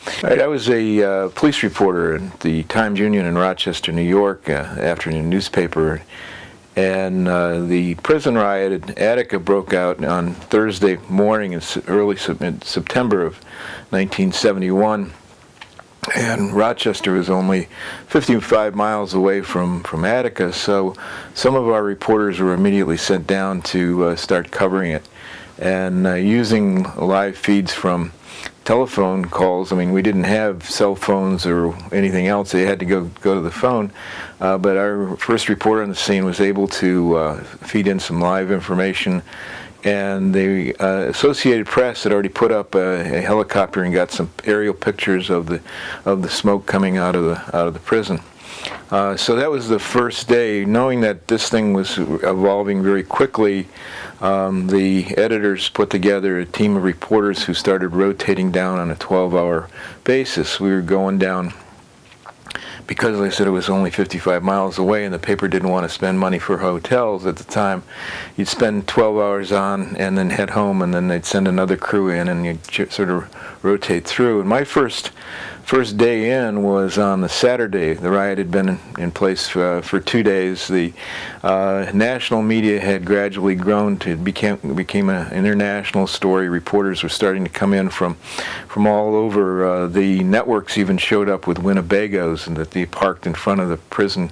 All right, I was a police reporter at the Times-Union in Rochester, New York, afternoon newspaper, and the prison riot in Attica broke out on Thursday morning in early September of 1971. And Rochester was only 55 miles away from Attica, so some of our reporters were immediately sent down to start covering it. And using live feeds from telephone calls, I mean, we didn't have cell phones or anything else. They had to go to the phone. But our first reporter on the scene was able to feed in some live information. And the Associated Press had already put up a helicopter and got some aerial pictures of the smoke coming out of the prison. So that was the first day. Knowing that this thing was evolving very quickly, the editors put together a team of reporters who started rotating down on a 12-hour basis. We were going down because, like I said, it was only 55 miles away, and the paper didn't want to spend money for hotels at the time. You'd spend 12 hours on and then head home, and then they'd send another crew in, and you'd sort of rotate through. And my first day in was on the Saturday. The riot had been in place for 2 days. The national media had gradually grown to became an international story. Reporters were starting to come in from all over. The networks even showed up with Winnebagos and that they parked in front of the prison.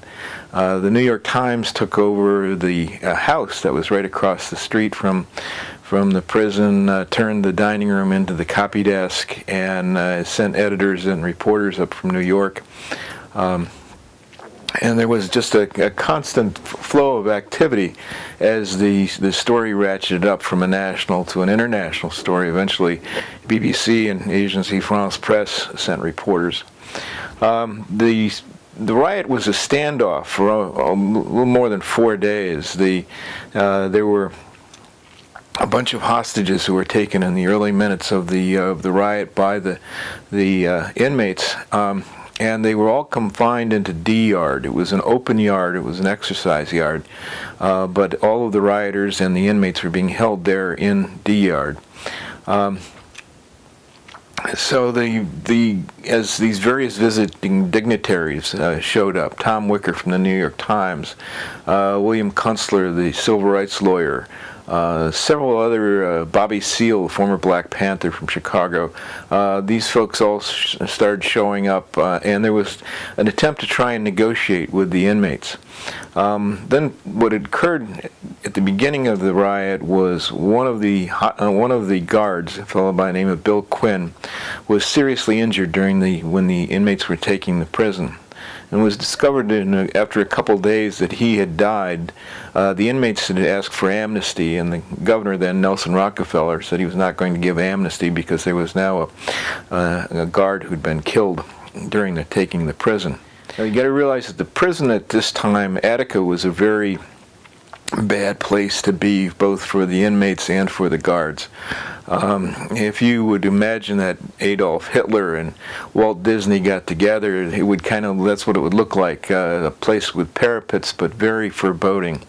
The New York Times took over the house that was right across the street from the prison, turned the dining room into the copy desk, and sent editors and reporters up from New York. And there was just a constant flow of activity as the story ratcheted up from a national to an international story. Eventually, BBC and Agence France Presse sent reporters. The riot was a standoff for a little more than 4 days. There were a bunch of hostages who were taken in the early minutes of the riot by the inmates, and they were all confined into D yard. It was an open yard. It was an exercise yard, but all of the rioters and the inmates were being held there in D yard. So as these various visiting dignitaries showed up, Tom Wicker from the New York Times, William Kunstler, the civil rights lawyer, several other, Bobby Seale, former Black Panther from Chicago, these folks all started showing up, and there was an attempt to try and negotiate with the inmates. Then what had occurred at the beginning of the riot was one of the guards, a fellow by the name of Bill Quinn, was seriously injured when the inmates were taking the prison. And it was discovered after a couple of days that he had died. The inmates had asked for amnesty, and the governor then, Nelson Rockefeller, said he was not going to give amnesty because there was now a guard who'd been killed during the taking the prison. Now you got to realize that the prison at this time, Attica, was a very bad place to be, both for the inmates and for the guards. If you would imagine that Adolf Hitler and Walt Disney got together, it would that's what it would look like, a place with parapets, but very foreboding.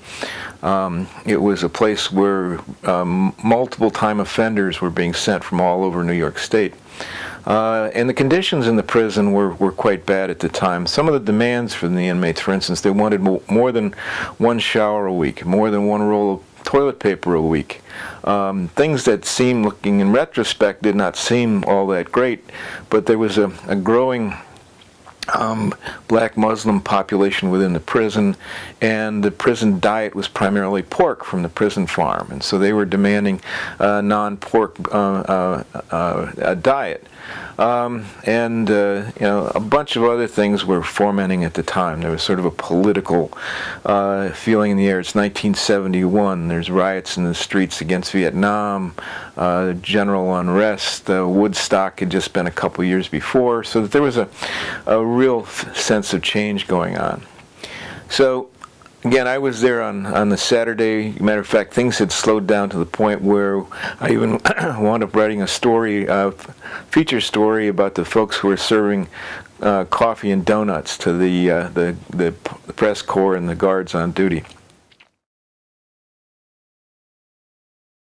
It was a place where multiple time offenders were being sent from all over New York State. And the conditions in the prison were quite bad at the time. Some of the demands from the inmates, for instance, they wanted more than one shower a week, more than one roll of toilet paper a week. Things that seemed, looking in retrospect, did not seem all that great, but there was a growing black Muslim population within the prison, and the prison diet was primarily pork from the prison farm, and so they were demanding a non-pork diet. A bunch of other things were fomenting at the time. There was sort of a political feeling in the air. It's 1971. There's riots in the streets against Vietnam, general unrest. Woodstock had just been a couple years before, so that there was a real sense of change going on. So again, I was there on the Saturday. Matter of fact, things had slowed down to the point where I even wound up writing a story, feature story about the folks who were serving coffee and donuts to the press corps and the guards on duty.